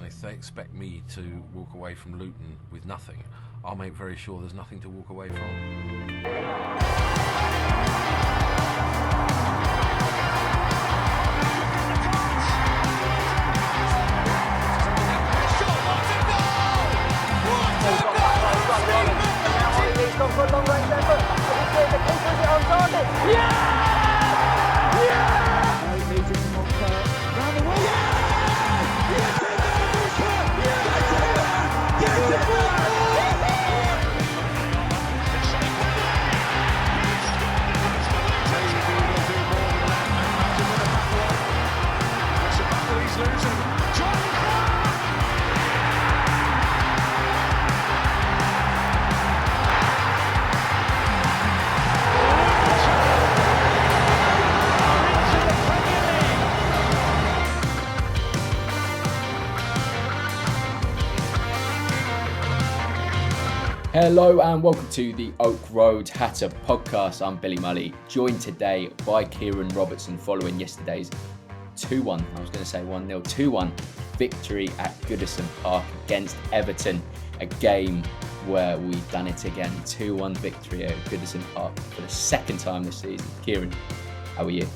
if they expect me to walk away from Luton with nothing, I'll make very sure there's nothing to walk away from. Gone for a long range effort. The keeper is on target. Yeah! Yeah! No meeting from Montclair. Round the wall. Yeah! Yes, Hello and welcome to the Oak Road Hatter podcast. I'm Billy Mully, joined today by Kieren Robertson following yesterday's 2-1, I was going to say 1-0, 2-1 victory at Goodison Park against Everton. A game where we've done it again, 2-1 victory at Goodison Park for the second time this season. Kieren, how are you?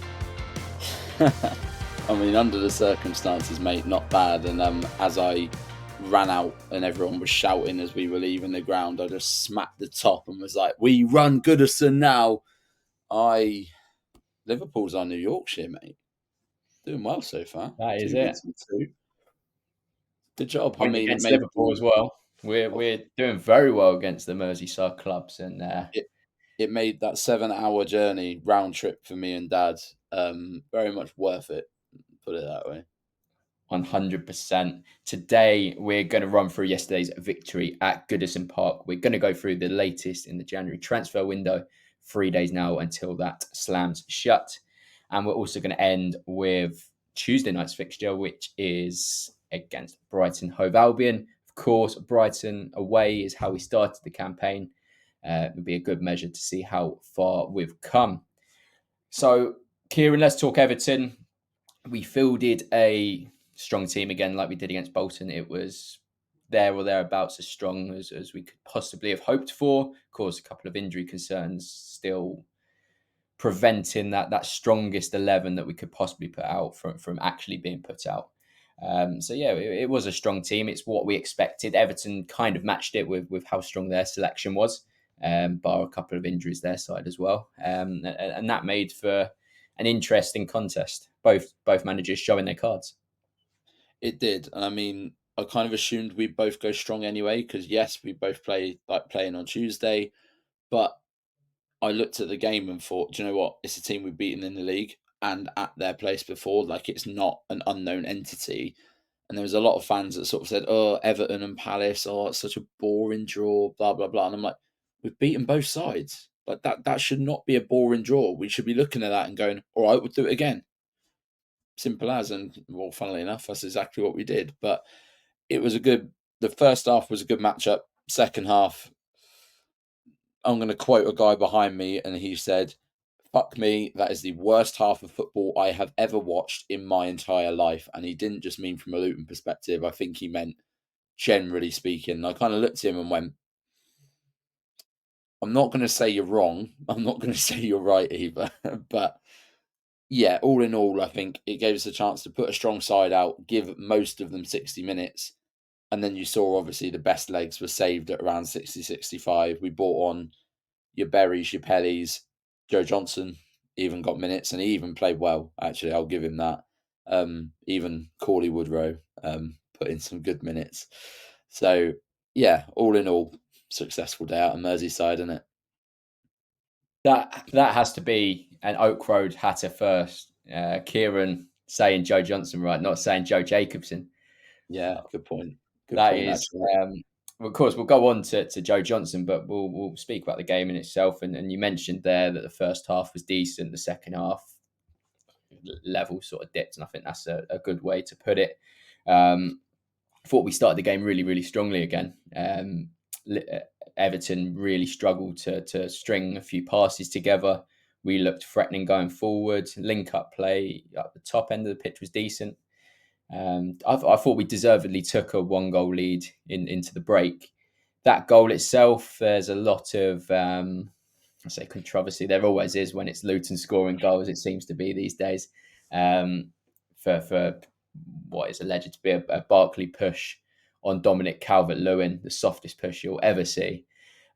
I mean, under the circumstances, mate, not bad. And as I ran out and everyone was shouting as we were leaving the ground, I just smacked the top and was like, "We run Goodison now." Liverpool's our New Yorkshire, mate. Doing well so far. That is it. Good job. I mean, against Liverpool as well. We're doing very well against the Merseyside clubs, and it made that 7-hour journey round trip for me and Dad very much worth it. Put it that way. 100%. Today, we're going to run through yesterday's victory at Goodison Park. We're going to go through the latest in the January transfer window. 3 days now until that slams shut. And we're also going to end with Tuesday night's fixture, which is against Brighton Hove Albion. Of course, Brighton away is how we started the campaign. It would be a good measure to see how far we've come. So, Kieren, let's talk Everton. We fielded a strong team again, like we did against Bolton. It was there or thereabouts as strong as we could possibly have hoped for. Of course, a couple of injury concerns still preventing that strongest 11 that we could possibly put out from actually being put out. It was a strong team. It's what we expected. Everton kind of matched it with how strong their selection was, bar a couple of injuries their side as well. And that made for an interesting contest. Both managers showing their cards. It did. And I mean, I kind of assumed we'd both go strong anyway, because yes, we both play like playing on Tuesday. But I looked at the game and thought, do you know what? It's a team we've beaten in the league and at their place before. Like, it's not an unknown entity. And there was a lot of fans that sort of said, "Oh, Everton and Palace, oh, it's such a boring draw, blah, blah, blah." And I'm like, we've beaten both sides. Like, that should not be a boring draw. We should be looking at that and going, all right, we'll do it again. Simple as. And, well, funnily enough, that's exactly what we did. But it was the first half was a good matchup. Second half, I'm going to quote a guy behind me, and he said, "Fuck me, that is the worst half of football I have ever watched in my entire life." And he didn't just mean from a Luton perspective. I think he meant generally speaking. And I kind of looked at him and went, I'm not going to say you're wrong. I'm not going to say you're right either. But yeah, all in all, I think it gave us a chance to put a strong side out, give most of them 60 minutes. And then you saw, obviously, the best legs were saved at around 60, 65. We brought on your Berries, your Pellies. Joe Johnson even got minutes, and he even played well, actually. I'll give him that. Even Corley Woodrow put in some good minutes. So, yeah, all in all, successful day out in Merseyside, isn't it? That has to be an Oak Road Hatter first. Kieren saying Joe Johnson, right? Not saying Joe Jacobson. Yeah, good point. That is, of course, we'll go on to Joe Johnson, but we'll speak about the game in itself. And you mentioned there that the first half was decent, the second half level sort of dipped, and I think that's a good way to put it. Thought we started the game really, really strongly again. Everton really struggled to string a few passes together. We looked threatening going forward. Link-up play at the top end of the pitch was decent. I thought we deservedly took a 1-goal lead into the break. That goal itself, there's a lot of I say controversy. There always is when it's Luton scoring goals. It seems to be these days for what is alleged to be a Barkley push on Dominic Calvert-Lewin, the softest push you'll ever see.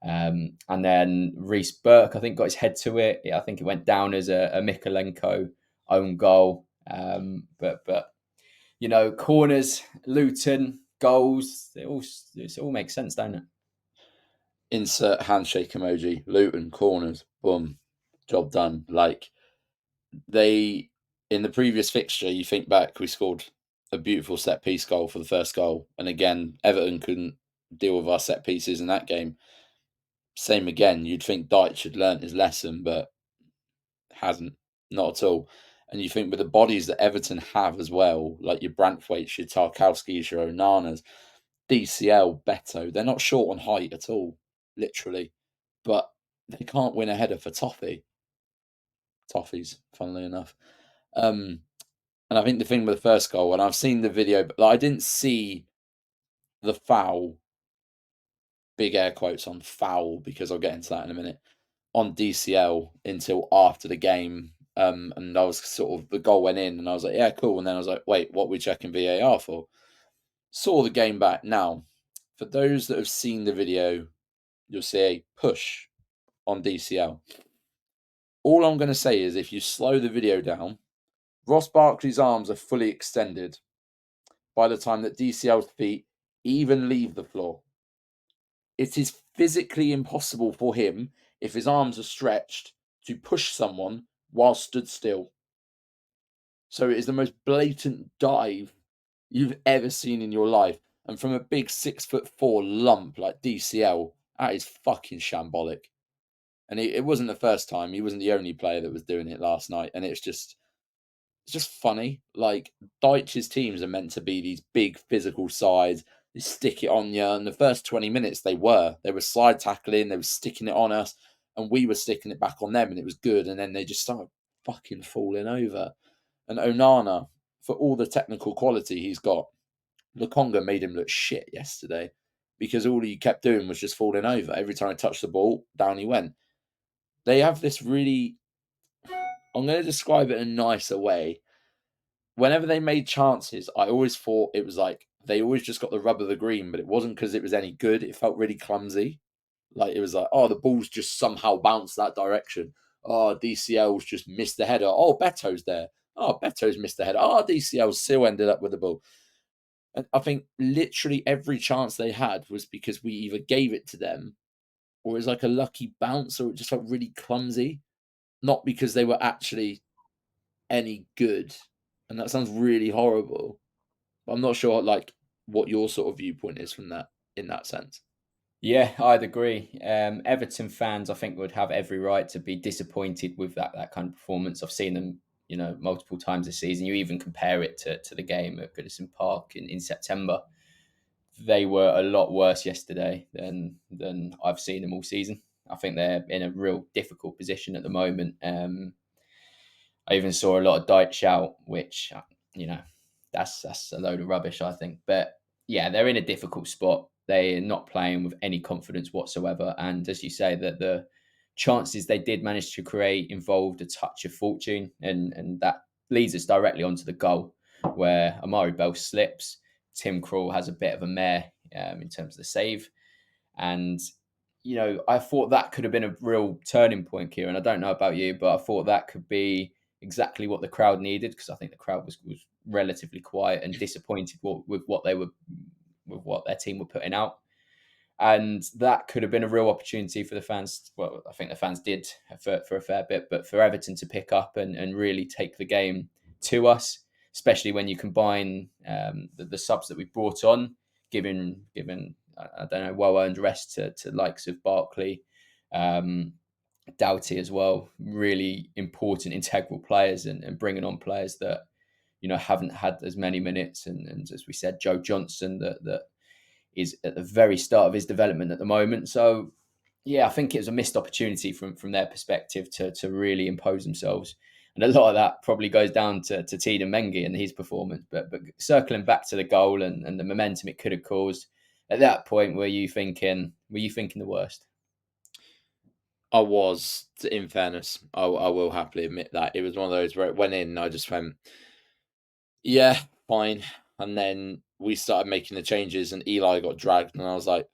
And then Reece Burke, I think, got his head to it. I think it went down as a Mikolenko own goal. But corners, Luton, goals, it all makes sense, don't it? Insert handshake emoji. Luton corners, boom, job done. Like in the previous fixture, you think back, we scored a beautiful set piece goal for the first goal, and again, Everton couldn't deal with our set pieces in that game. Same again. You'd think Dyche had learnt his lesson, but hasn't, not at all. And you think with the bodies that Everton have as well, like your Branthwaites, your Tarkowskis, your Onanas, DCL, Beto, they're not short on height at all, literally. But they can't win a header for Toffees, funnily enough. And I think the thing with the first goal, and I've seen the video, but I didn't see the foul, big air quotes on foul, because I'll get into that in a minute, on DCL until after the game. And I was the goal went in and I was like, yeah, cool. And then I was like, wait, what are we checking VAR for? Saw the game back. Now, for those that have seen the video, you'll see a push on DCL. All I'm going to say is if you slow the video down, Ross Barkley's arms are fully extended by the time that DCL's feet even leave the floor. It is physically impossible for him, if his arms are stretched, to push someone while stood still. So it is the most blatant dive you've ever seen in your life. And from a big 6'4" lump like DCL, that is fucking shambolic. And it wasn't the first time. He wasn't the only player that was doing it last night. And it's just funny. Like, Dyche's teams are meant to be these big physical sides. They stick it on you. And the first 20 minutes, they were slide tackling. They were sticking it on us. And we were sticking it back on them. And it was good. And then they just started fucking falling over. And Onana, for all the technical quality he's got, Lukonga made him look shit yesterday because all he kept doing was just falling over. Every time I touched the ball, down he went. They have this really, I'm going to describe it in a nicer way. Whenever they made chances, I always thought it was like they always just got the rub of the green, but it wasn't because it was any good. It felt really clumsy. Like, it was like, oh, the ball's just somehow bounced that direction. Oh, DCL's just missed the header. Oh, Beto's there. Oh, Beto's missed the header. Oh, DCL still ended up with the ball. And I think literally every chance they had was because we either gave it to them or it was like a lucky bounce or it just felt really clumsy. Not because they were actually any good. And that sounds really horrible. But I'm not sure like what your sort of viewpoint is from that in that sense. Yeah, I'd agree. Everton fans, I think, would have every right to be disappointed with that kind of performance. I've seen them, multiple times this season. You even compare it to the game at Goodison Park in September. They were a lot worse yesterday than I've seen them all season. I think they're in a real difficult position at the moment. I even saw a lot of Dyche out, which, that's a load of rubbish, I think. But yeah, they're in a difficult spot. They're not playing with any confidence whatsoever. And as you say, that the chances they did manage to create involved a touch of fortune. And that leads us directly onto the goal where Amari Bell slips. Tim Krul has a bit of a mare in terms of the save. And, I thought that could have been a real turning point, Kieren. I don't know about you, but I thought that could be exactly what the crowd needed, because I think the crowd was relatively quiet and disappointed with what their team were putting out. And that could have been a real opportunity for the fans. Well, I think the fans did for a fair bit, but for Everton to pick up and really take the game to us, especially when you combine the subs that we brought on, given I don't know, well-earned rest to likes of Barkley, Doughty as well, really important integral players, and bringing on players that haven't had as many minutes, and as we said, Joe Johnson that is at the very start of his development at the moment. So yeah, I think it was a missed opportunity from their perspective to really impose themselves. And a lot of that probably goes down to Teden Mengi and his performance. But circling back to the goal and the momentum it could have caused, at that point, were you thinking the worst? I was, in fairness, I will happily admit that. It was one of those where it went in and I just went, yeah, fine. And then we started making the changes and Eli got dragged and I was like,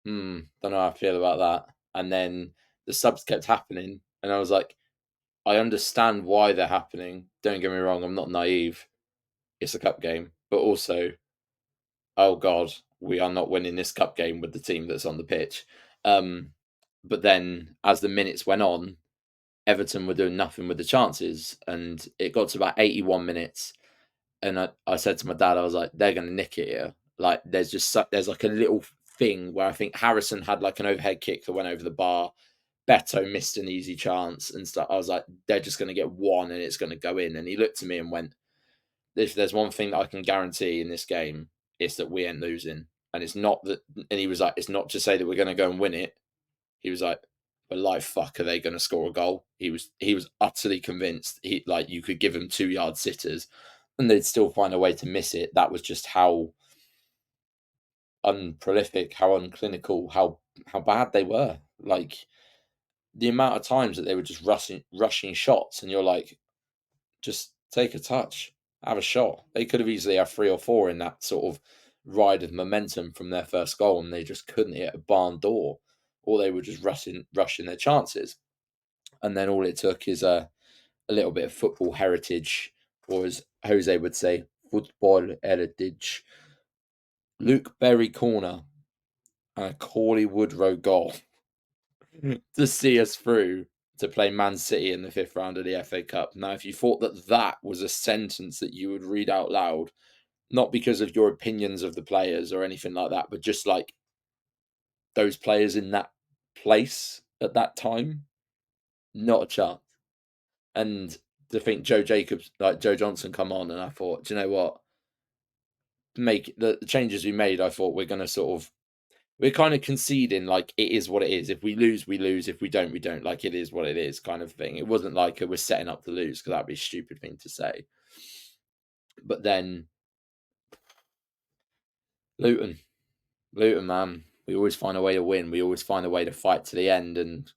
don't know how I feel about that. And then the subs kept happening and I was like, I understand why they're happening. Don't get me wrong, I'm not naive. It's a cup game. But also, oh God, we are not winning this cup game with the team that's on the pitch. But then as the minutes went on, Everton were doing nothing with the chances. And it got to about 81 minutes. And I said to my dad, I was like, they're going to nick it here. Like, there's like a little thing where I think Harrison had like an overhead kick that went over the bar. Beto missed an easy chance and stuff. I was like, they're just going to get one and it's going to go in. And he looked at me and went, if there's one thing that I can guarantee in this game, it's that we ain't losing. And it's not that, and he was like, it's not to say that we're going to go and win it. He was like, but like, fuck, are they going to score a goal? He was utterly convinced. He, like, you could give him 2-yard sitters and they'd still find a way to miss it. That was just how unprolific, how unclinical, how bad they were. Like, the amount of times that they were just rushing shots, and you're like, just take a touch, have a shot. They could have easily had 3 or 4 in that sort of ride of momentum from their first goal, and they just couldn't hit a barn door, or they were just rushing their chances. And then all it took is a little bit of football heritage, or as Jose would say, football heritage. Luke Berry corner and a Corley Woodrow goal to see us through to play Man City in the 5th round of the FA Cup. Now, if you thought that was a sentence that you would read out loud, not because of your opinions of the players or anything like that, but just like those players in that place at that time, not a chance. And to think Joe Johnson come on, and I thought, do you know what? Make the changes we made, I thought we're going to we're kind of conceding, like, it is what it is. If we lose, we lose. If we don't, we don't. Like, it is what it is kind of thing. It wasn't like we're setting up to lose, because that'd be a stupid thing to say. But then, Luton, man, we always find a way to win. We always find a way to fight to the end. And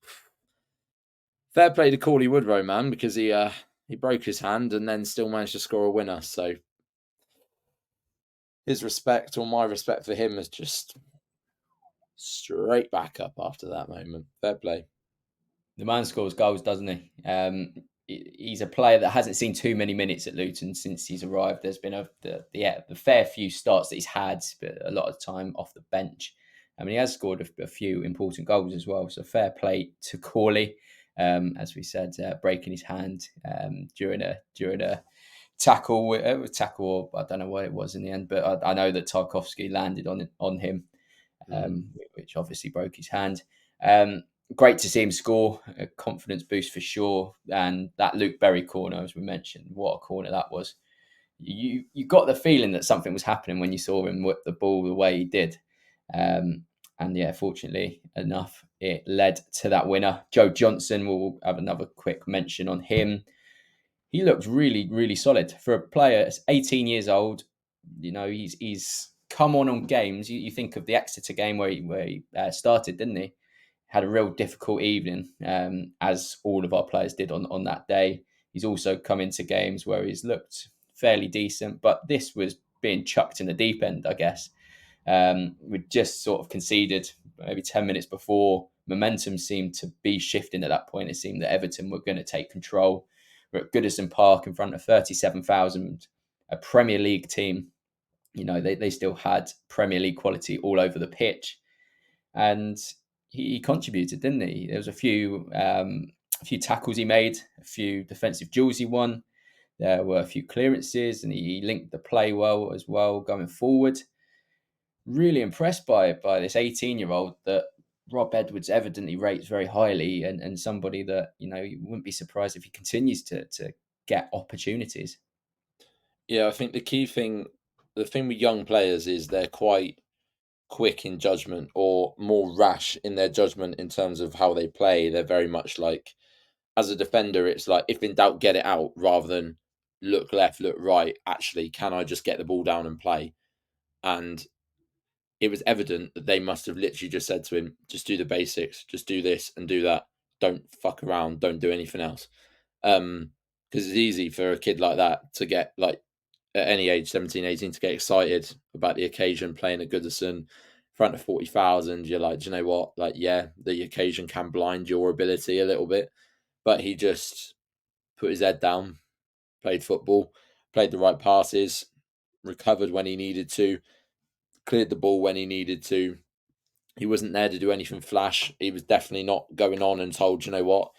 fair play to Corley Woodrow, man, because he broke his hand and then still managed to score a winner. So his respect, or my respect for him, is just straight back up after that moment. Fair play. The man scores goals, doesn't he? He's a player that hasn't seen too many minutes at Luton since he's arrived. There's been the fair few starts that he's had, but a lot of time off the bench. I mean, he has scored a few important goals as well. So fair play to Corley, as we said, breaking his hand during a tackle. Tackle, I don't know what it was in the end, but I know that Tarkowski landed on him, which obviously broke his hand. Great to see him score, a confidence boost for sure. And that Luke Berry corner, as we mentioned, what a corner that was. You got the feeling that something was happening when you saw him whip the ball the way he did. And yeah, fortunately enough, it led to that winner. Joe Johnson, we'll have another quick mention on him. He looked really, really solid for a player that's 18 years old. You know, he's come on games. You think of the Exeter game where he started, didn't he? Had a real difficult evening, as all of our players did on that day. He's also come into games where he's looked fairly decent, but this was being chucked in the deep end, I guess. We just sort of conceded maybe 10 minutes before. Momentum seemed to be shifting at that point. It seemed that Everton were going to take control. We're at Goodison Park in front of 37,000, a Premier League team. You know, they still had Premier League quality all over the pitch. And he contributed, didn't he? There was a few tackles he made, a few defensive duels he won. There were a few clearances, and he linked the play well as well going forward. Really impressed by this 18-year-old that Rob Edwards evidently rates very highly, and somebody that, you know, you wouldn't be surprised if he continues to get opportunities. Yeah, I think the thing with young players is they're quite quick in judgment, or more rash in their judgment in terms of how they play. They're very much like, as a defender, it's like, if in doubt, get it out rather than look left, look right. Actually, can I just get the ball down and play? And it was evident that they must have literally just said to him, just do the basics, just do this and do that. Don't fuck around. Don't do anything else. Because it's easy for a kid like that to get, like, at any age, 17, 18, to get excited about the occasion, playing at Goodison in front of 40,000. You're like, do you know what? Like, yeah, the occasion can blind your ability a little bit. But he just put his head down, played football, played the right passes, recovered when he needed to, cleared the ball when he needed to. He wasn't there to do anything flash. He was definitely not going on and told, you know what,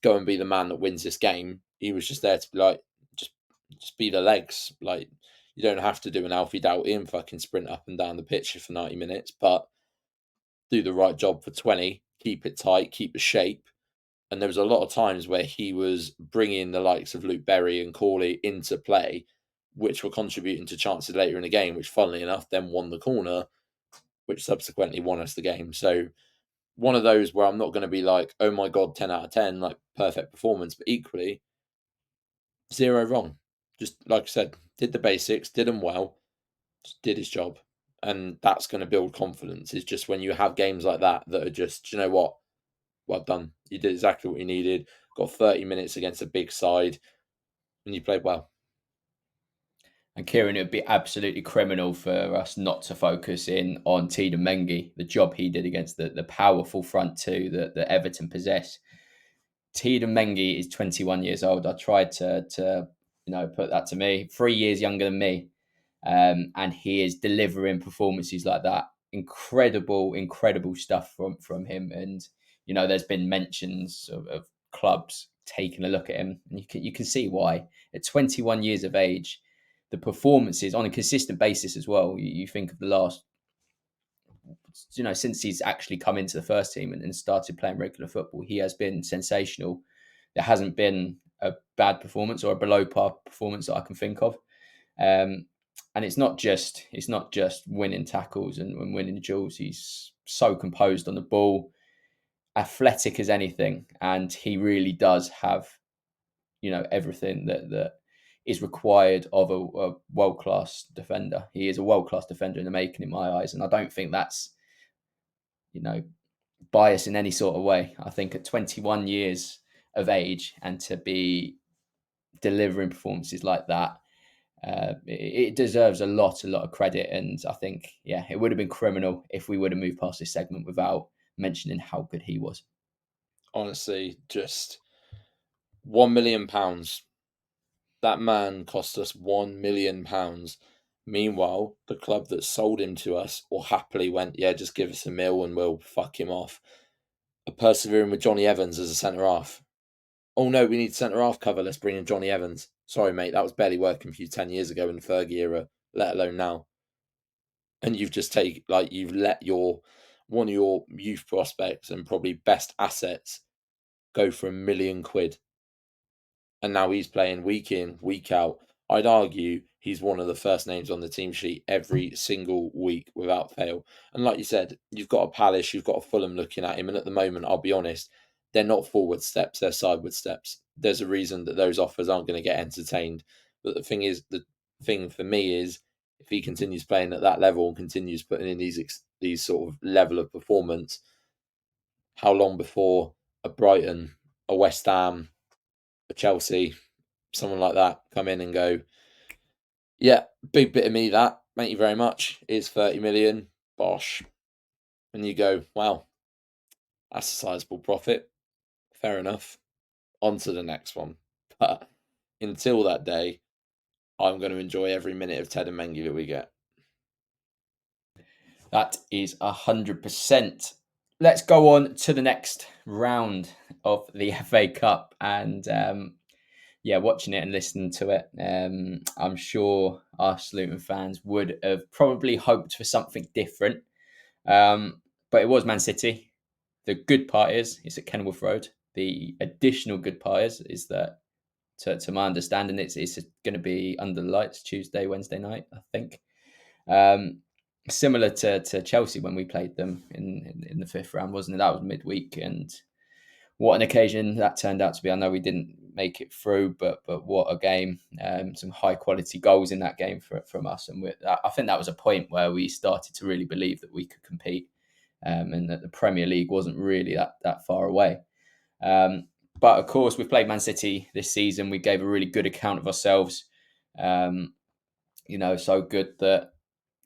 go and be the man that wins this game. He was just there to be like, just be the legs. Like, you don't have to do an Alfie Doughty and fucking sprint up and down the pitch for 90 minutes, but do the right job for 20, keep it tight, keep the shape. And there was a lot of times where he was bringing the likes of Luke Berry and Corley into play, which were contributing to chances later in the game, which, funnily enough, then won the corner, which subsequently won us the game. So one of those where I'm not going to be like, oh my God, 10 out of 10, like perfect performance, but equally 0 wrong. Just like I said, did the basics, did them well, just did his job. And that's going to build confidence. It's just when you have games like that that are just, you know what, well done. You did exactly what you needed, got 30 minutes against a big side, and you played well. And Kieren, it would be absolutely criminal for us not to focus in on Teden Mengi, the job he did against the powerful front two that Everton possess. Teden Mengi is 21 years old. I tried to put that to me. 3 years younger than me, and he is delivering performances like that. Incredible stuff from him. And there's been mentions of clubs taking a look at him, and you can see why. At 21 years of age, the performances on a consistent basis as well. You think of the last, since he's actually come into the first team and started playing regular football, he has been sensational. There hasn't been a bad performance or a below par performance that I can think of. And it's not just winning tackles and winning duels. He's so composed on the ball, athletic as anything, and he really does have, everything that is required of a world-class defender. He is a world-class defender in the making, in my eyes, and I don't think that's, bias in any sort of way. I think at 21 years of age and to be delivering performances like that, it deserves a lot of credit. And I think, it would have been criminal if we would have moved past this segment without mentioning how good he was. Honestly, just £1 million. That man cost us £1 million. Meanwhile, the club that sold him to us or happily went, yeah, just give us a mil and we'll fuck him off, are persevering with Johnny Evans as a centre half. Oh no, we need centre half cover. Let's bring in Johnny Evans. Sorry, mate, that was barely working for you 10 years ago in the Fergie era, let alone now. And you've just you've let one of your youth prospects and probably best assets go for £1 million. And now he's playing week in, week out. I'd argue he's one of the first names on the team sheet every single week without fail. And like you said, you've got a Palace, you've got a Fulham looking at him. And at the moment, I'll be honest, they're not forward steps, they're sideward steps. There's a reason that those offers aren't going to get entertained. But the thing for me is, if he continues playing at that level and continues putting in these sort of level of performance, how long before a Brighton, a West Ham, a Chelsea, someone like that come in and go, yeah, big bit of me that, thank you very much, is 30 million, bosh. And you go, wow, that's a sizable profit. Fair enough. On to the next one. But until that day, I'm going to enjoy every minute of Teden Mengi that we get. That is 100%. Let's go on to the next round of the FA Cup. And watching it and listening to it, I'm sure us Luton fans would have probably hoped for something different. But it was Man City. The good part is it's at Kenilworth Road. The additional good part is that, to my understanding, it's going to be under the lights Tuesday, Wednesday night, I think. Similar to Chelsea when we played them in the fifth round, wasn't it? That was midweek, and what an occasion that turned out to be. I know we didn't make it through, but what a game. Some high quality goals in that game from us. And I think that was a point where we started to really believe that we could compete, and that the Premier League wasn't really that far away. But of course, we've played Man City this season. We gave a really good account of ourselves. So good that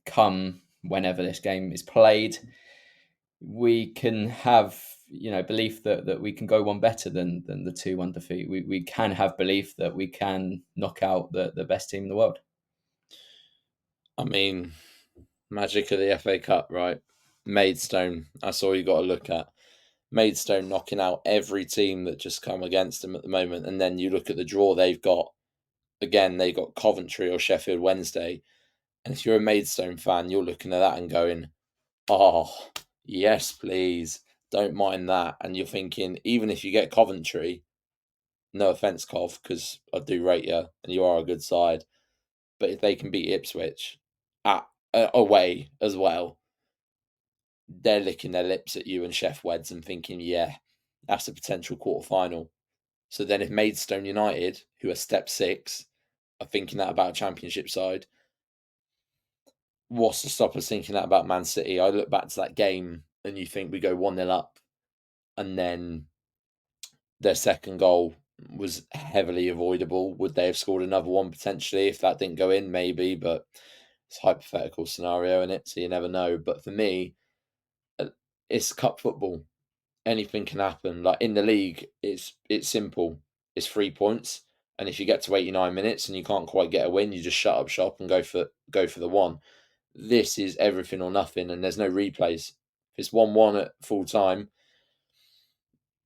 come whenever this game is played, we can have belief that we can go one better than the 2-1 defeat. We can have belief that we can knock out the best team in the world. I mean, magic of the FA Cup, right? Maidstone, that's all you got to look at. Maidstone knocking out every team that just come against them at the moment. And then you look at the draw they've got. Again, they got Coventry or Sheffield Wednesday. And if you're a Maidstone fan, you're looking at that and going, oh, yes, please. Don't mind that. And you're thinking, even if you get Coventry, no offence, Cov, because I do rate you and you are a good side. But if they can beat Ipswich away as well, they're licking their lips at you and Chef Weds and thinking, yeah, that's a potential quarter-final. So then if Maidstone United, who are step 6, are thinking that about a championship side, what's to stop us thinking that about Man City? I look back to that game and you think we go 1-0 up and then their second goal was heavily avoidable. Would they have scored another one potentially if that didn't go in? Maybe, but it's a hypothetical scenario in it, so you never know. But for me, it's cup football. Anything can happen. Like in the league, it's simple. It's 3 points, and if you get to 89 minutes and you can't quite get a win, you just shut up shop and go for the one. This is everything or nothing, and there's no replays. If it's 1-1 at full time,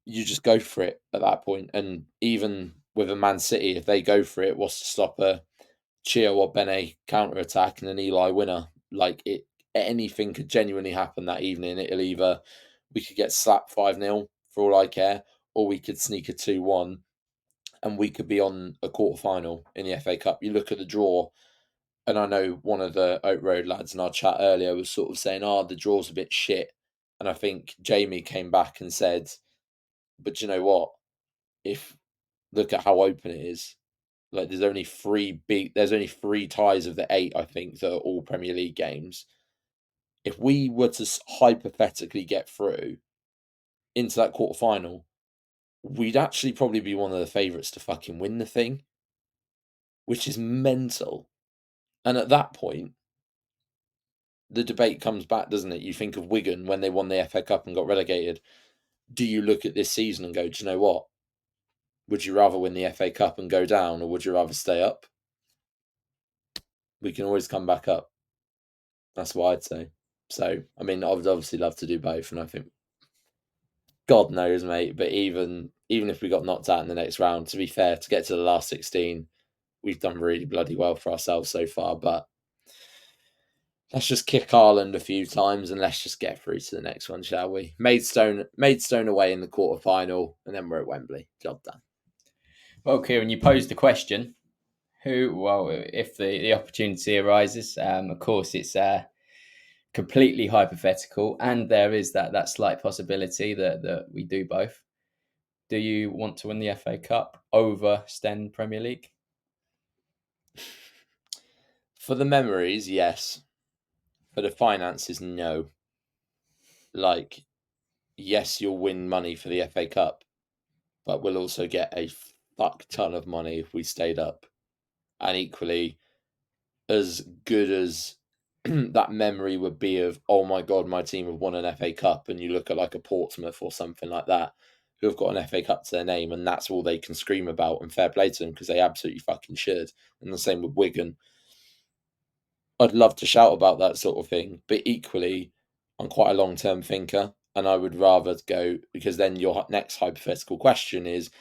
you just go for it at that point. And even with a Man City, if they go for it, what's to stop a Chio or Bene counter attack and an Eli winner? Like anything could genuinely happen that evening. It'll either we could get slapped 5-0 for all I care, or we could sneak a 2-1 and we could be on a quarter final in the FA Cup. You look at the draw, and I know one of the Oak Road lads in our chat earlier was sort of saying, the draw's a bit shit. And I think Jamie came back and said, but you know what? Look at how open it is. Like there's only 3 ties of the 8, I think, that are all Premier League games. If we were to hypothetically get through into that quarter final, we'd actually probably be one of the favourites to fucking win the thing, which is mental. And at that point, the debate comes back, doesn't it? You think of Wigan when they won the FA Cup and got relegated. Do you look at this season and go, do you know what? Would you rather win the FA Cup and go down, or would you rather stay up? We can always come back up. That's what I'd say. So, I mean, I would obviously love to do both, and I think God knows, mate. But even if we got knocked out in the next round, to be fair, to get to the last 16, we've done really bloody well for ourselves so far. But let's just kick Ireland a few times and let's just get through to the next one, shall we? Maidstone away in the quarter final, and then we're at Wembley. Job done. Well, Kieren, you posed the question. If the opportunity arises, of course, it's completely hypothetical, and there is that slight possibility that we do both. Do you want to win the FA Cup over Sten Premier League? For the memories, yes. For the finances, no. Like, yes, you'll win money for the FA Cup, but we'll also get a fuck ton of money if we stayed up. And equally, as good as that memory would be of, oh my God, my team have won an FA Cup, and you look at like a Portsmouth or something like that, who have got an FA Cup to their name, and that's all they can scream about, and fair play to them, because they absolutely fucking should. And the same with Wigan. I'd love to shout about that sort of thing, but equally, I'm quite a long-term thinker, and I would rather go, because then your next hypothetical question is,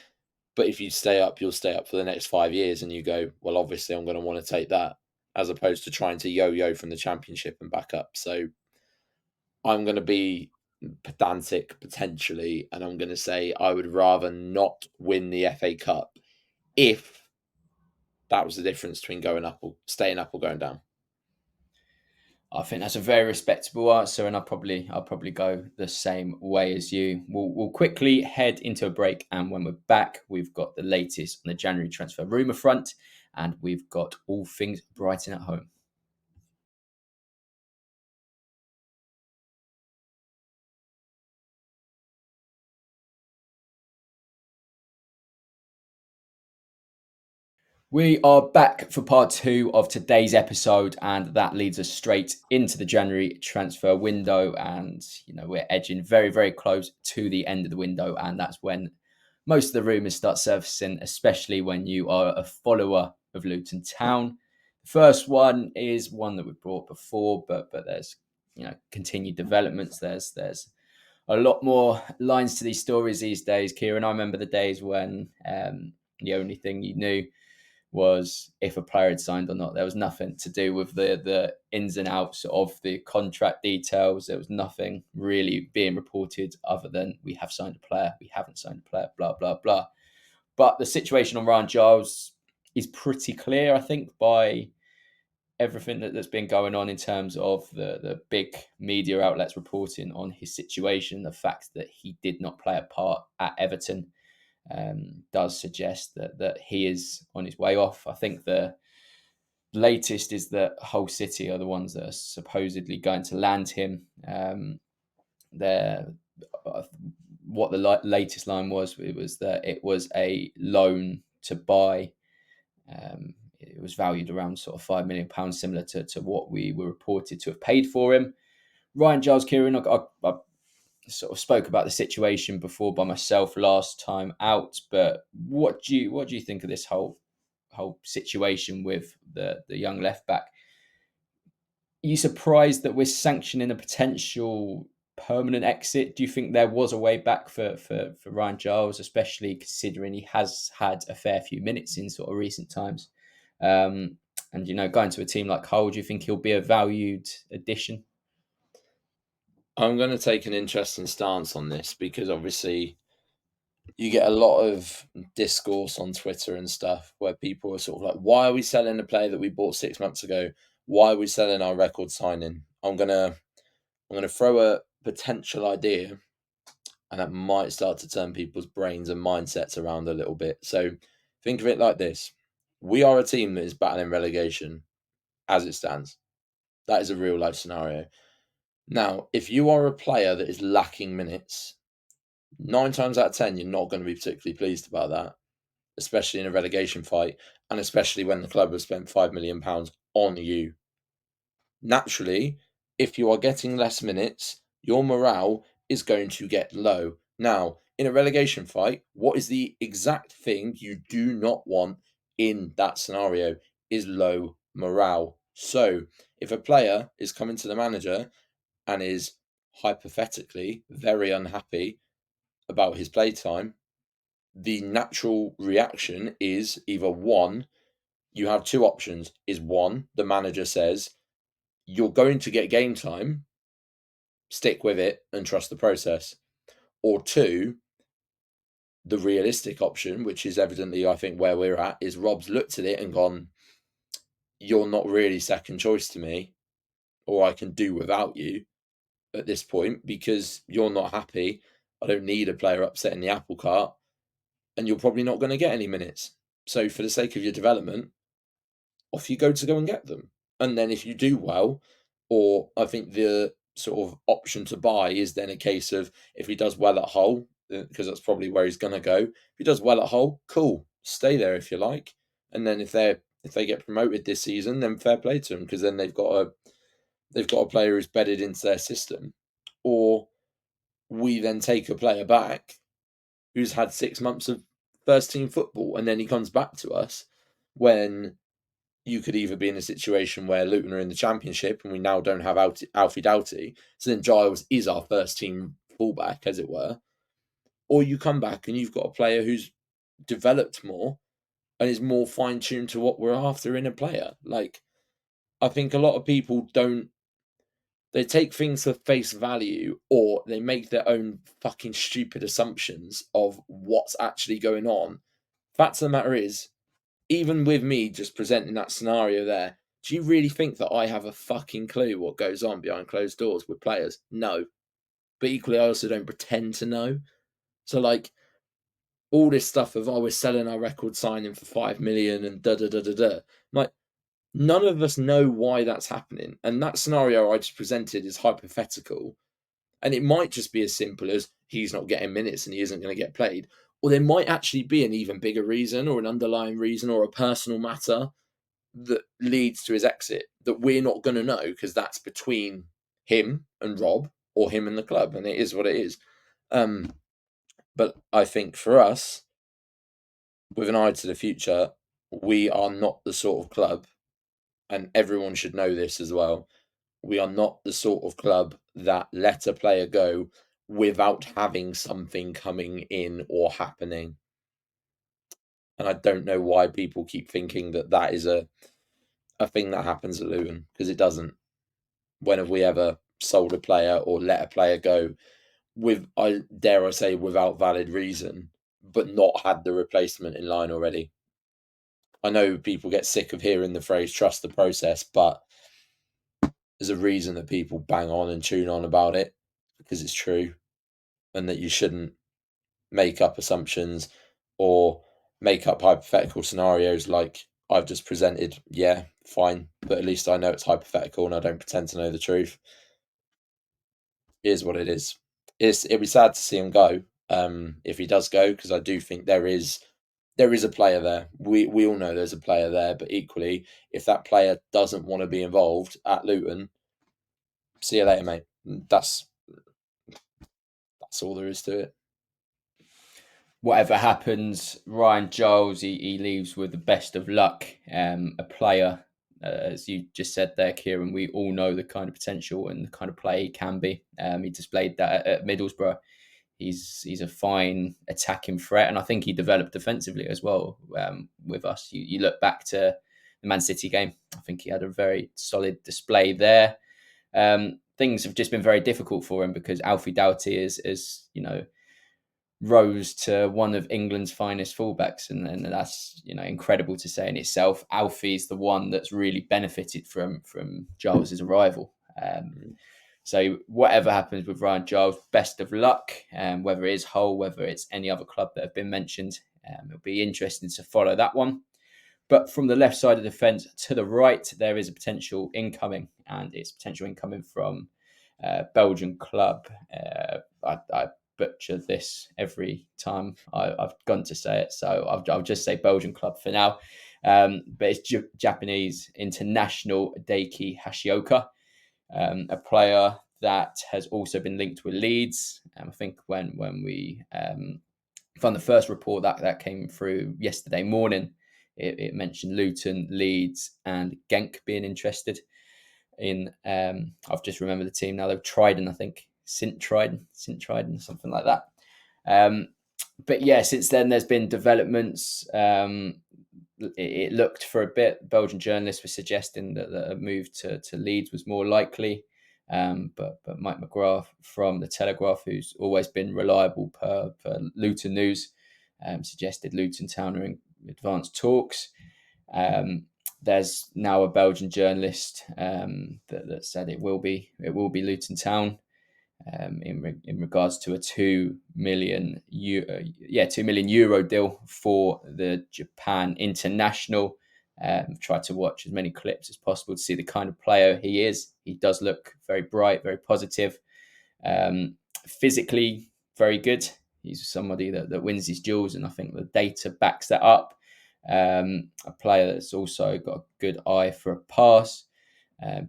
but if you stay up, you'll stay up for the next 5 years, and you go, well, obviously I'm going to want to take that, as opposed to trying to yo-yo from the Championship and back up. So I'm going to be pedantic potentially, and I'm going to say I would rather not win the FA Cup if that was the difference between going up or staying up or going down. I think that's a very respectable answer, and I'll probably go the same way as you. We'll quickly head into a break, and when we're back, we've got the latest on the January transfer rumour front, and we've got all things Brighton at home. We are back for part 2 of today's episode, and that leads us straight into the January transfer window. And we're edging very, very close to the end of the window, and that's when most of the rumours start surfacing, especially when you are a follower of Luton Town. The first one is one that we've brought before, but there's continued developments. There's a lot more lines to these stories these days, Kieren. I remember the days when the only thing you knew was if a player had signed or not. There was nothing to do with the ins and outs of the contract details. There was nothing really being reported other than we have signed a player, we haven't signed a player, blah, blah, blah. But the situation on Ryan Giles is pretty clear, I think, by everything that's been going on in terms of the big media outlets reporting on his situation. The fact that he did not play a part at Everton does suggest that he is on his way off. I think the latest is that Hull City are the ones that are supposedly going to land him. What the latest line was, it was that it was a loan to buy. It was valued around sort of £5 million, similar to what we were reported to have paid for him. Ryan Giles, Kieren, I sort of spoke about the situation before by myself last time out, but what do you think of this whole situation with the young left back? Are you surprised that we're sanctioning a potential permanent exit? Do you think there was a way back for Ryan Giles, especially considering he has had a fair few minutes in sort of recent times? And going to a team like Hull, do you think he'll be a valued addition? I'm going to take an interesting stance on this because obviously you get a lot of discourse on Twitter and stuff where people are sort of like, why are we selling a player that we bought 6 months ago? Why are we selling our record signing? I'm gonna throw a potential idea, and that might start to turn people's brains and mindsets around a little bit. So think of it like this. We are a team that is battling relegation as it stands. That is a real life scenario. Now, if you are a player that is lacking minutes, 9 times out of 10, you're not going to be particularly pleased about that, especially in a relegation fight, and especially when the club has spent £5 million on you. Naturally, if you are getting less minutes, your morale is going to get low. Now, in a relegation fight, what is the exact thing you do not want in that scenario is low morale. So, if a player is coming to the manager and is hypothetically very unhappy about his playtime, the natural reaction is either one, you have two options. Is one, the manager says, you're going to get game time, stick with it and trust the process. Or two, the realistic option, which is evidently, I think, where we're at, is Rob's looked at it and gone, you're not really second choice to me, or I can do without you at this point because you're not happy. I don't need a player upsetting the apple cart, and you're probably not going to get any minutes. So for the sake of your development, off you go and get them. And then if you do well, or I think the sort of option to buy is then a case of if he does well at Hull, because that's probably where he's going to go. If he does well at Hull, cool, stay there if you like. And then if they get promoted this season, then fair play to them because then they've got a player who's bedded into their system. Or we then take a player back who's had 6 months of first team football, and then he comes back to us when you could either be in a situation where Luton are in the Championship and we now don't have Alfie Doughty, so then Giles is our first team fullback, as it were, or you come back and you've got a player who's developed more and is more fine-tuned to what we're after in a player. Like, I think a lot of people they take things for face value or they make their own fucking stupid assumptions of what's actually going on. Fact of the matter is, even with me just presenting that scenario there, Do you really think that I have a fucking clue what goes on behind closed doors with players? No. But equally, I also don't pretend to know. So, like, all this stuff of, oh, we're selling our record signing for 5 million and da-da-da-da-da. Like, none of us know why that's happening. And that scenario I just presented is hypothetical. And it might just be as simple as he's not getting minutes and he isn't going to get played. Or there might actually be an even bigger reason or an underlying reason or a personal matter that leads to his exit that we're not going to know because that's between him and Rob or him and the club. And it is what it is. But I think for us, with an eye to the future, we are not the sort of club, and everyone should know this as well, we are not the sort of club that let a player go without having something coming in or happening. And I don't know why people keep thinking that that is a thing that happens at Luton, because it doesn't. When have we ever sold a player or let a player go with, I dare I say, without valid reason, but not had the replacement in line already? I know people get sick of hearing the phrase trust the process, but there's a reason that people bang on and tune on about it, because it's true, and that you shouldn't make up assumptions or make up hypothetical scenarios like I've just presented. Yeah, fine, but at least I know it's hypothetical and I don't pretend to know the truth. It is what it is. It'd be sad to see him go, if he does go, because I do think there is a player there. We all know there's a player there, but equally, if that player doesn't want to be involved at Luton, see you later, mate. That's all there is to it. Whatever happens, Ryan Giles, he leaves with the best of luck. A player, as you just said there, Kieren, we all know the kind of potential and the kind of player he can be. He displayed that at Middlesbrough. He's a fine attacking threat, and I think he developed defensively as well with us. You look back to the Man City game, I think he had a very solid display there. Things have just been very difficult for him because Alfie Doughty is rose to one of England's finest fullbacks, and that's incredible to say in itself. Alfie's the one that's really benefited from Giles's arrival. So whatever happens with Ryan Giles, best of luck. Whether it is Hull, whether it's any other club that have been mentioned, it'll be interesting to follow that one. But from the left side of the fence to the right, there is a potential incoming, and it's potential incoming from Belgian club. I butcher this every time I've gone to say it, so I'll just say Belgian club for now. But it's Japanese international Daiki Hashioka, a player that has also been linked with Leeds. I think when we found the first report that came through yesterday morning, it mentioned Luton, Leeds, and Genk being interested in. I've just remembered the team now. They've Trident, I think. Sint Trident, something like that. But yeah, since then there's been developments. It looked for a bit. Belgian journalists were suggesting that a move to Leeds was more likely. But Mike McGrath from the Telegraph, who's always been reliable per Luton news, suggested Luton Town are in advanced talks. There's now a Belgian journalist that said it will be Luton Town. In regards to a €2 million deal for the Japan international. Tried to watch as many clips as possible to see the kind of player he is. He does look very bright, very positive, physically very good. He's somebody that wins his duels, and I think the data backs that up. A player that's also got a good eye for a pass.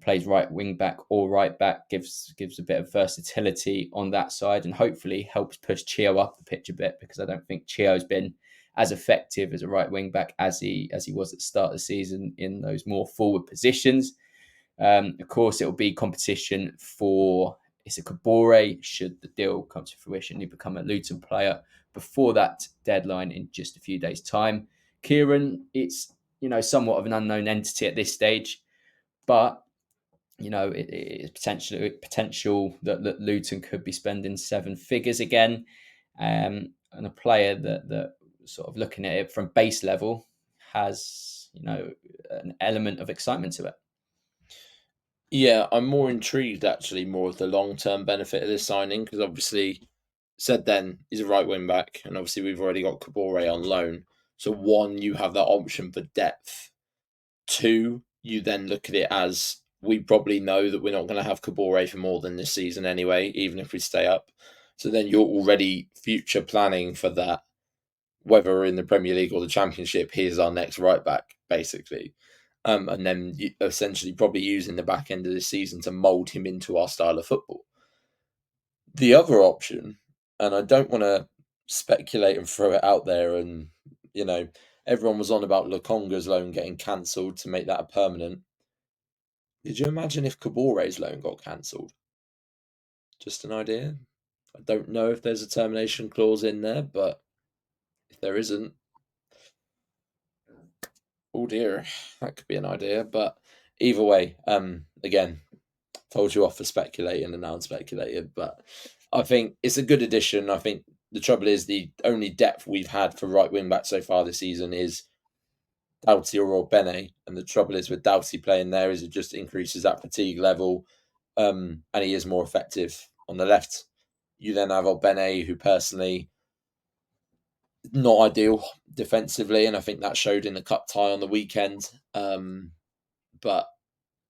Plays right wing back or right back, gives a bit of versatility on that side, and hopefully helps push Chio up the pitch a bit, because I don't think Chio's been as effective as a right wing back as he was at the start of the season in those more forward positions. Of course, it will be competition for Issa Kabore should the deal come to fruition. He become a Luton player before that deadline in just a few days' time. Kieren, it's somewhat of an unknown entity at this stage. But it's potential that Luton could be spending 7 figures again, and a player that sort of looking at it from base level has an element of excitement to it. Yeah, I'm more intrigued actually, more of the long-term benefit of this signing, because obviously said then he's a right wing back, and obviously we've already got Kabore on loan. So one, you have that option for depth. Two, you then look at it as we probably know that we're not going to have Kabore for more than this season anyway, even if we stay up. So then you're already future planning for that, whether we're in the Premier League or the Championship. Here's our next right back, basically. And then essentially probably using the back end of this season to mould him into our style of football. The other option, and I don't want to speculate and throw it out there, and everyone was on about Lukonga's loan getting cancelled to make that a permanent. Did you imagine if Kabore's loan got cancelled? Just an idea. I don't know if there's a termination clause in there, but if there isn't, oh dear, that could be an idea. But either way, again, told you off for speculating and now I'm speculating, but I think it's a good addition. I think the trouble is the only depth we've had for right wing back so far this season is Doughty or Bene, and the trouble is with Doughty playing there is it just increases that fatigue level, and he is more effective on the left. You then have Bene, who personally not ideal defensively, and I think that showed in the cup tie on the weekend. But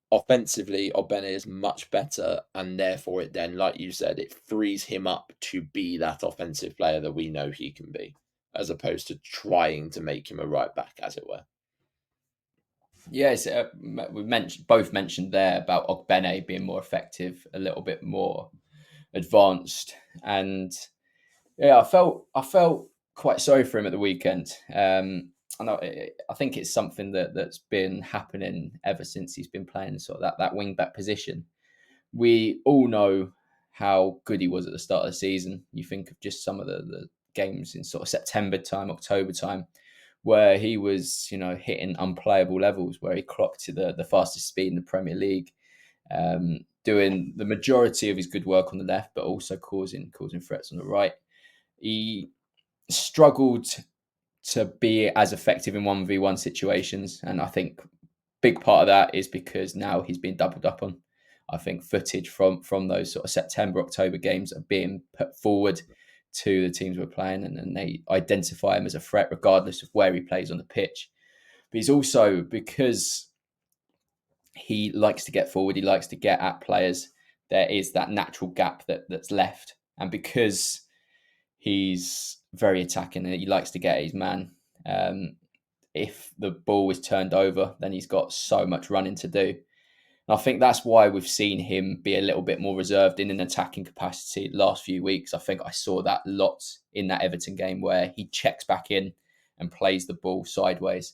offensively, Ogbene is much better, and therefore it then, like you said, it frees him up to be that offensive player that we know he can be, as opposed to trying to make him a right back, as it were. Yes, we both mentioned there about Ogbene being more effective, a little bit more advanced, and yeah, I felt quite sorry for him at the weekend. I think it's something that's been happening ever since he's been playing sort of that wing back position. We all know how good he was at the start of the season. You think of just some of the games in sort of September time, October time, where he was, hitting unplayable levels, where he clocked to the fastest speed in the Premier League, doing the majority of his good work on the left, but also causing threats on the right. He struggled to be as effective in 1v1 situations, and I think big part of that is because now he's been doubled up on. I think footage from those sort of September, October games are being put forward to the teams we're playing, and they identify him as a threat regardless of where he plays on the pitch. But he's also, because he likes to get forward, he likes to get at players, there is that natural gap that's left. And because he's very attacking and he likes to get his man, if the ball is turned over, then he's got so much running to do. And I think that's why we've seen him be a little bit more reserved in an attacking capacity the last few weeks. I think I saw that lots in that Everton game where he checks back in and plays the ball sideways.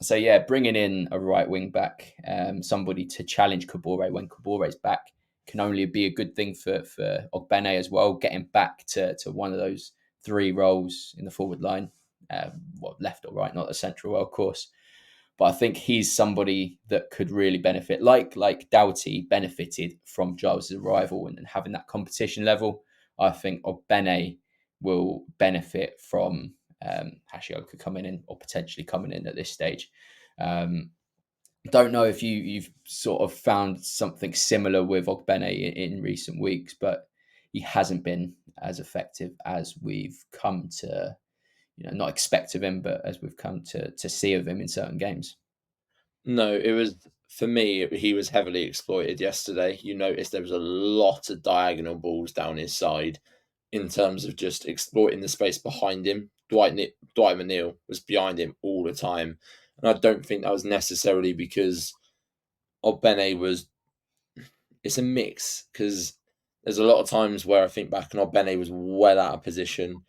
So yeah, bringing in a right wing back, somebody to challenge Kabore when Kabore's back, can only be a good thing for Ogbene as well, getting back to one of those three roles in the forward line, left or right, not the central role, of course. But I think he's somebody that could really benefit, like Doughty benefited from Giles' arrival and having that competition level. I think Ogbene will benefit from Hashioka coming in or potentially coming in at this stage. Don't know if you've sort of found something similar with Ogbene in recent weeks, but he hasn't been as effective as we've come to, not expect of him, but as we've come to see of him in certain games. No, it was, for me, he was heavily exploited yesterday. You noticed there was a lot of diagonal balls down his side in terms of just exploiting the space behind him. Dwight McNeil was behind him all the time. And I don't think that was necessarily because Ogbene was. It's a mix, because there's a lot of times where I think back and Ogbene was well out of position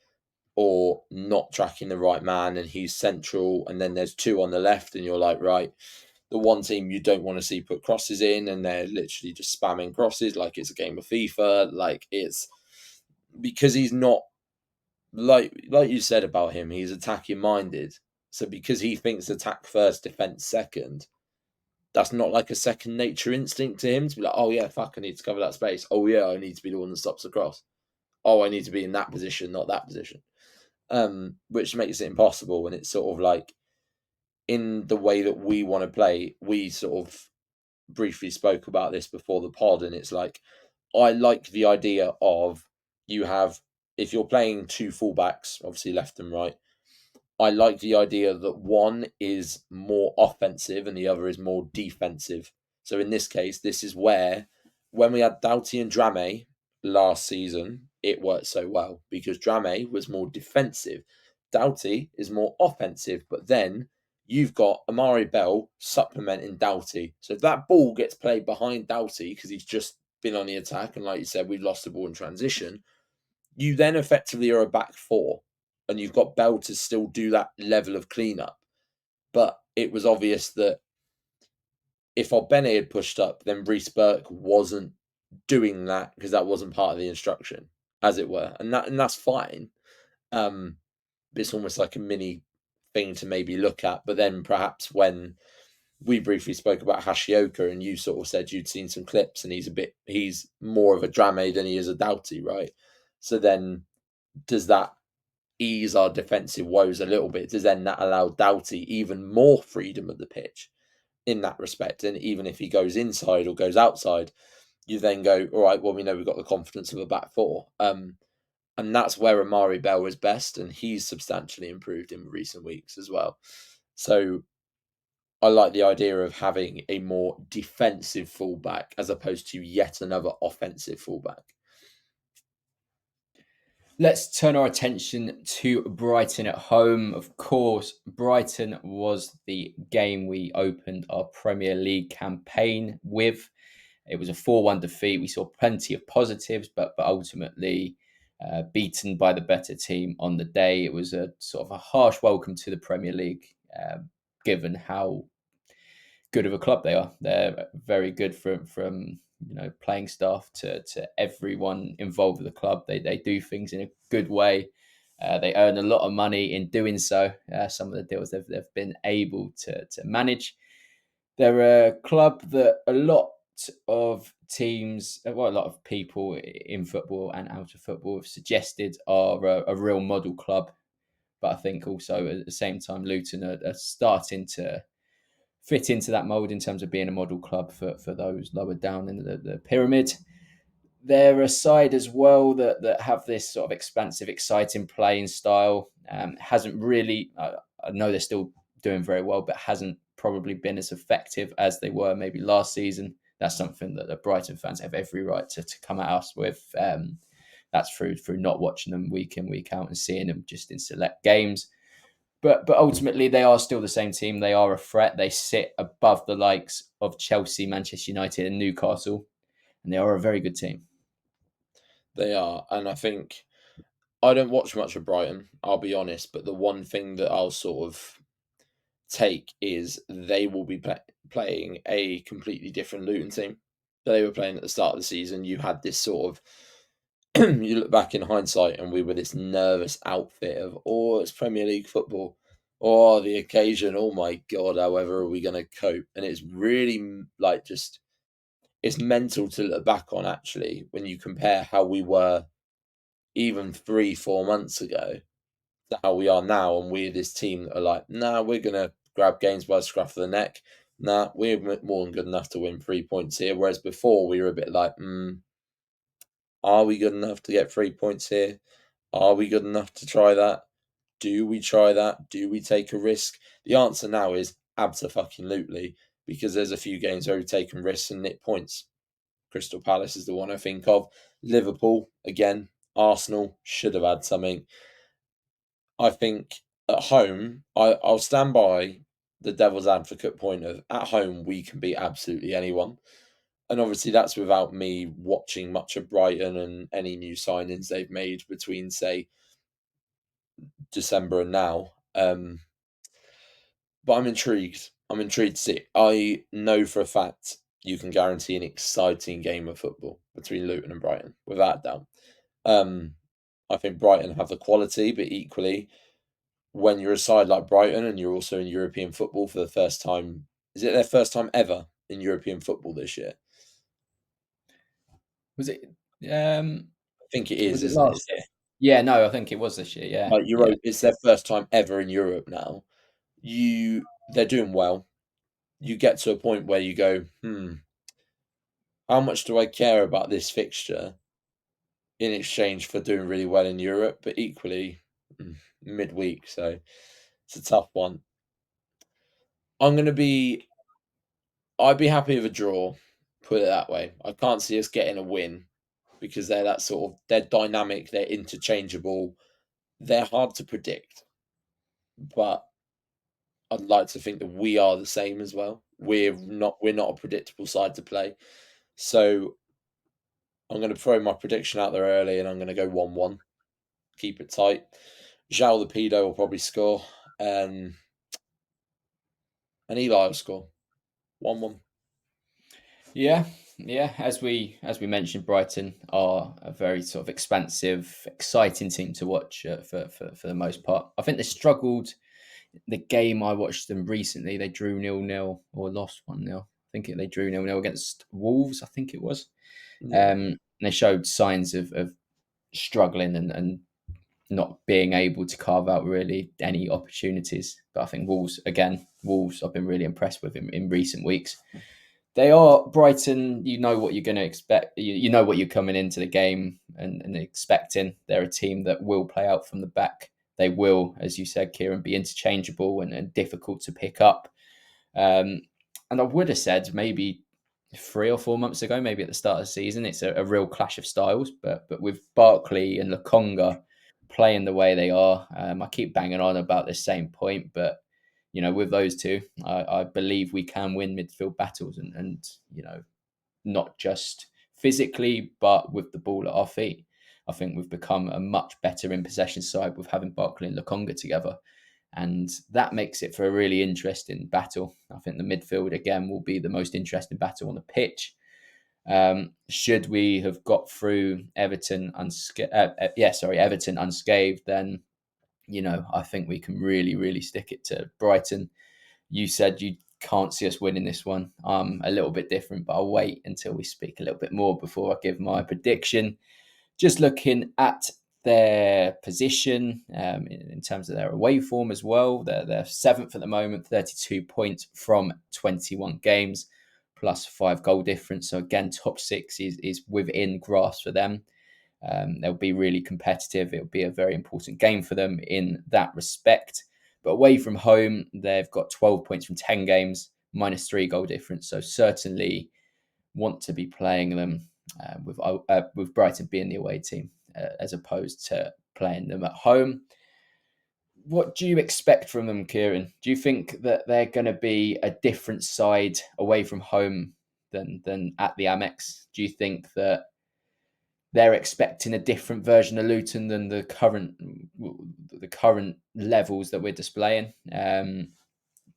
or not tracking the right man, and he's central, and then there's two on the left, and you're like, right, the one team you don't want to see put crosses in, and they're literally just spamming crosses like it's a game of FIFA. Like, it's because he's not, like you said about him, he's attacking minded. So because he thinks attack first, defense second, that's not like a second nature instinct to him to be like, oh yeah, fuck, I need to cover that space. Oh yeah, I need to be the one that stops the cross. Oh, I need to be in that position, not that position. Which makes it impossible. And it's sort of like, in the way that we want to play, we sort of briefly spoke about this before the pod, and it's like, I like the idea of if you're playing two fullbacks, obviously left and right, I like the idea that one is more offensive and the other is more defensive. So in this case, this is where, when we had Doughty and Drame last season, it worked so well because Drame was more defensive. Doughty is more offensive, but then you've got Amari Bell supplementing Doughty. So if that ball gets played behind Doughty because he's just been on the attack, and like you said, we've lost the ball in transition, you then effectively are a back four, and you've got Bell to still do that level of cleanup. But it was obvious that if Ogbene had pushed up, then Reece Burke wasn't doing that because that wasn't part of the instruction, as it were, and that's fine. It's almost like a mini thing to maybe look at. But then perhaps when we briefly spoke about Hashioka, and you sort of said you'd seen some clips, and he's more of a Drame than he is a Doughty, right? So then does that ease our defensive woes a little bit? Does then that allow Doughty even more freedom of the pitch in that respect? And even if he goes inside or goes outside, you then go, all right, well, we know we've got the confidence of a back four. And that's where Amari Bell is best, and he's substantially improved in recent weeks as well. So I like the idea of having a more defensive fullback as opposed to yet another offensive fullback. Let's turn our attention to Brighton at home. Of course, Brighton was the game we opened our Premier League campaign with. It was a 4-1 defeat. We saw plenty of positives, but ultimately beaten by the better team on the day. It was a sort of a harsh welcome to the Premier League, given how good of a club they are. They're very good from playing staff to everyone involved with the club. They do things in a good way. They earn a lot of money in doing so. Some of the deals they've been able to manage. They're a club that a lot of teams, well, a lot of people in football and out of football have suggested are a real model club. But I think also at the same time, Luton are starting to fit into that mould in terms of being a model club for those lower down in the pyramid. They're a side as well that have this sort of expansive, exciting playing style. Hasn't really, I know they're still doing very well, but hasn't probably been as effective as they were maybe last season. That's something that the Brighton fans have every right to come at us with. That's through not watching them week in, week out and seeing them just in select games. But ultimately, they are still the same team. They are a threat. They sit above the likes of Chelsea, Manchester United and Newcastle. And they are a very good team. They are. And I think I don't watch much of Brighton, I'll be honest. But the one thing that I'll sort of take is they will be playing a completely different Luton team that they were playing at the start of the season. You had this sort of, you look back in hindsight, and we were this nervous outfit of, it's Premier League football. The occasion, oh my God, however are we going to cope? And it's really like it's mental to look back on, actually, when you compare how we were even 3-4 months ago to how we are now. And we're this team that are like, nah, we're going to grab games by the scruff of the neck. Nah, we're more than good enough to win 3 points here. Whereas before we were a bit like, are we good enough to get 3 points here? Are we good enough to try that? Do we try that? Do we take a risk? The answer now is abso-fucking-lutely, because there's a few games where we've taken risks and nicked points. Crystal Palace is the one I think of. Liverpool, again. Arsenal should have had something. I think at home, I'll stand by the devil's advocate point of, at home, we can beat absolutely anyone. And obviously that's without me watching much of Brighton and any new signings they've made between, say, December and now. But I'm intrigued. I'm intrigued to see. I know for a fact you can guarantee an exciting game of football between Luton and Brighton, without doubt. I think Brighton have the quality, but equally, when you're a side like Brighton and you're also in European football for the first time, is it their first time ever in European football this year? Was it? I think it is, Was it isn't last it? year? Yeah, no, I think it was this year. Yeah, Like Euro, it's their first time ever in Europe now. They're doing well. you get to a point where you go, how much do I care about this fixture in exchange for doing really well in Europe? But equally, midweek, so it's a tough one. I'd be happy with a draw, put it that way. I can't see us getting a win because they're dynamic, they're interchangeable, they're hard to predict. But I'd like to think that we are the same as well. We're not a predictable side to play. So I'm going to throw my prediction out there early, and I'm going to go 1-1. Keep it tight. Zhao the pedo will probably score, and Eli will score 1-1. Yeah. As we mentioned, Brighton are a very sort of expansive, exciting team to watch for the most part. I think they struggled. The game I watched them recently, they drew 0-0 or lost 1-0. I think they drew 0-0 against Wolves. I think it was. Yeah. They showed signs of struggling and not being able to carve out really any opportunities. But I think Wolves, I've been really impressed with in recent weeks. They are Brighton. You know what you're going to expect. You know what you're coming into the game and expecting. They're a team that will play out from the back. They will, as you said, Kieren, be interchangeable and difficult to pick up. And I would have said maybe 3 or 4 months ago, maybe at the start of the season, it's a real clash of styles. But with Barkley and Lokonga playing the way they are, I keep banging on about this same point, but with those two, I believe we can win midfield battles and not just physically, but with the ball at our feet. I think we've become a much better in possession side with having Barkley and Lokonga together. And that makes it for a really interesting battle. I think the midfield, again, will be the most interesting battle on the pitch. Should we have got through Everton unscathed, then I think we can really, really stick it to Brighton. You said you can't see us winning this one. I'm a little bit different, but I'll wait until we speak a little bit more before I give my prediction. Just looking at their position in terms of their away form as well. They're 7th at the moment, 32 points from 21 games, plus 5 goal difference. So again, top 6 is within grasp for them. They'll be really competitive. It'll be a very important game for them in that respect. But away from home, they've got 12 points from 10 games, minus 3 goal difference. So certainly want to be playing them with Brighton being the away team as opposed to playing them at home. What do you expect from them, Kieren? Do you think that they're going to be a different side away from home than at the Amex? Do you think that they're expecting a different version of Luton than the current levels that we're displaying? Do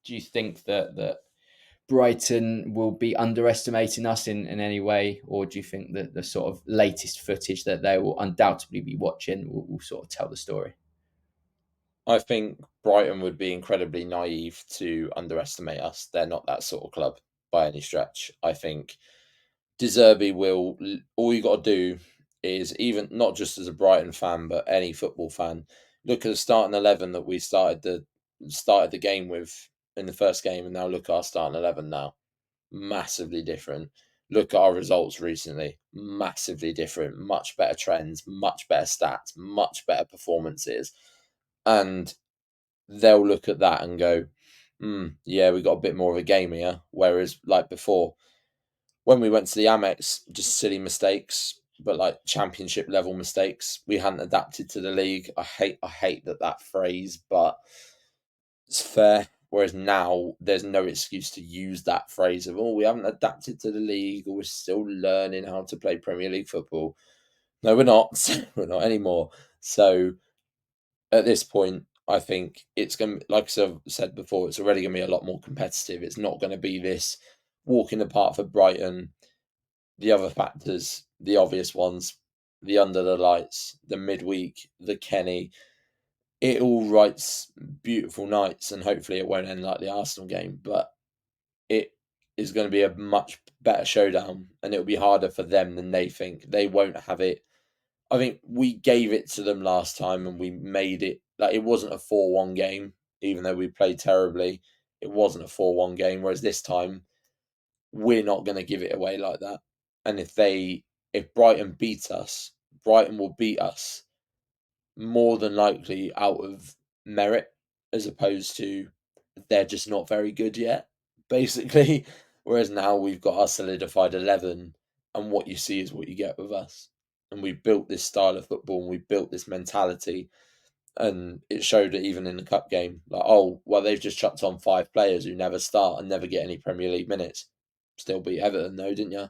you think that Brighton will be underestimating us in any way, or do you think that the sort of latest footage that they will undoubtedly be watching will sort of tell the story? I think Brighton would be incredibly naive to underestimate us. They're not that sort of club by any stretch. I think De Zerbi will. All you got to do is, even not just as a Brighton fan, but any football fan, look at the starting 11 that we started the game with in the first game, and now look at our starting 11 now. Massively different. Look at our results recently. Massively different. Much better trends. Much better stats. Much better performances. And they'll look at that and go, yeah, we got a bit more of a game here. Whereas, like before, when we went to the Amex, just silly mistakes, but like championship level mistakes. We hadn't adapted to the league. I hate that phrase, but it's fair. Whereas now, there's no excuse to use that phrase of, we haven't adapted to the league, or we're still learning how to play Premier League football. No, we're not. We're not anymore. So at this point, I think it's going to, like I said before, it's already going to be a lot more competitive. It's not going to be this walk in the park for Brighton. The other factors, the obvious ones, the under the lights, the midweek, the Kenny, it all writes beautiful nights, and hopefully it won't end like the Arsenal game, but it is going to be a much better showdown, and it'll be harder for them than they think. They won't have it. I think we gave it to them last time, and we made it like it wasn't a 4-1 game, even though we played terribly. it wasn't a 4-1 game. Whereas this time, we're not going to give it away like that. And if Brighton beat us, Brighton will beat us more than likely out of merit, as opposed to they're just not very good yet, basically. Whereas now we've got our solidified 11, and what you see is what you get with us. And we built this style of football, and we built this mentality, and it showed it even in the cup game. Like, oh, well, they've just chucked on 5 players who never start and never get any Premier League minutes. Still beat Everton, though, didn't you?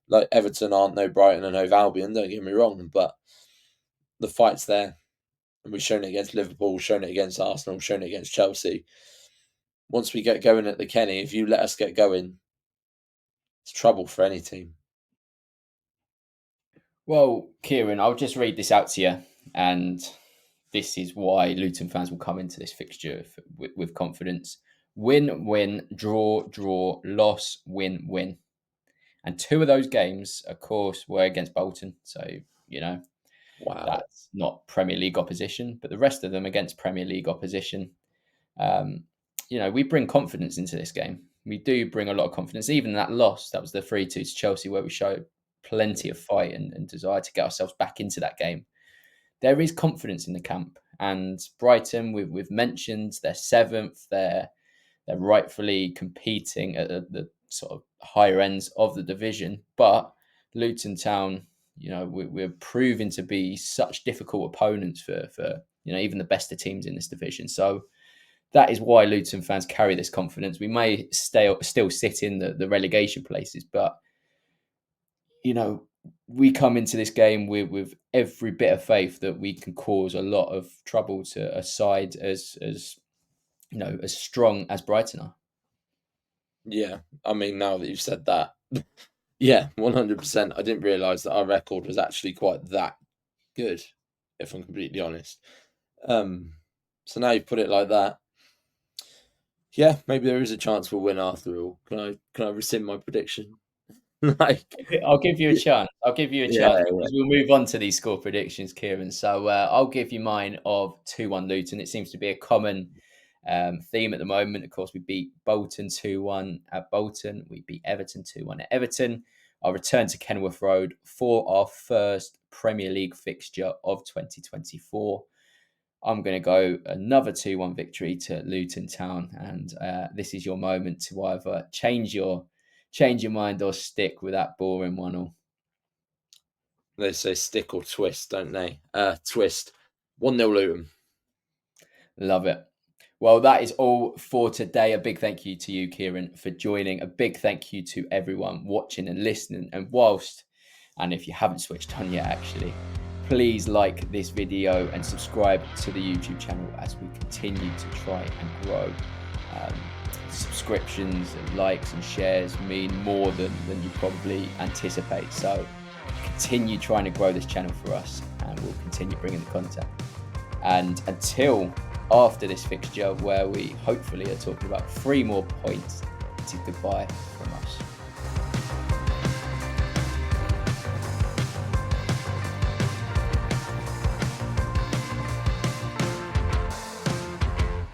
Like, Everton aren't no Brighton and no Albion, don't get me wrong, but the fight's there. And we've shown it against Liverpool, shown it against Arsenal, shown it against Chelsea. Once we get going at the Kenny, if you let us get going, it's trouble for any team. Well, Kieren, I'll just read this out to you, and this is why Luton fans will come into this fixture with confidence. Win, win, draw, draw, loss, win, win. And 2 of those games, of course, were against Bolton. So, Wow. that's not Premier League opposition, but the rest of them against Premier League opposition. We bring confidence into this game. We do bring a lot of confidence. Even that loss, that was the 3-2 to Chelsea, where we showed plenty of fight and desire to get ourselves back into that game. There is confidence in the camp. And Brighton, we've mentioned, they're 7th. They're rightfully competing at the sort of higher ends of the division. But Luton Town, we're proving to be such difficult opponents for even the best of teams in this division. So that is why Luton fans carry this confidence. We may still sit in the relegation places, but we come into this game with every bit of faith that we can cause a lot of trouble to a side as strong as Brighton are. Yeah, I mean, now that you've said that, yeah, 100%. I didn't realise that our record was actually quite that good, if I'm completely honest. So now you put it like that. Yeah, maybe there is a chance we'll win after all. Can I rescind my prediction? I'll give you a chance. Yeah. We'll move on to these score predictions, Kieren. So I'll give you mine of 2-1 Luton. It seems to be a common theme at the moment. Of course, we beat Bolton 2-1 at Bolton. We beat Everton 2-1 at Everton. I'll return to Kenilworth Road for our first Premier League fixture of 2024. I'm going to go another 2-1 victory to Luton Town, and this is your moment to either change your mind or stick with that boring 1-1. They say stick or twist, don't they? Twist. 1-0 Luton. Love it. Well, that is all for today. A big thank you to you, Kieren, for joining. A big thank you to everyone watching and listening. And if you haven't switched on yet, actually, please like this video and subscribe to the YouTube channel as we continue to try and grow. Subscriptions and likes and shares mean more than you probably anticipate. So continue trying to grow this channel for us, and we'll continue bringing the content. And until after this fixture, where we hopefully are talking about 3 more points, it's a goodbye from us.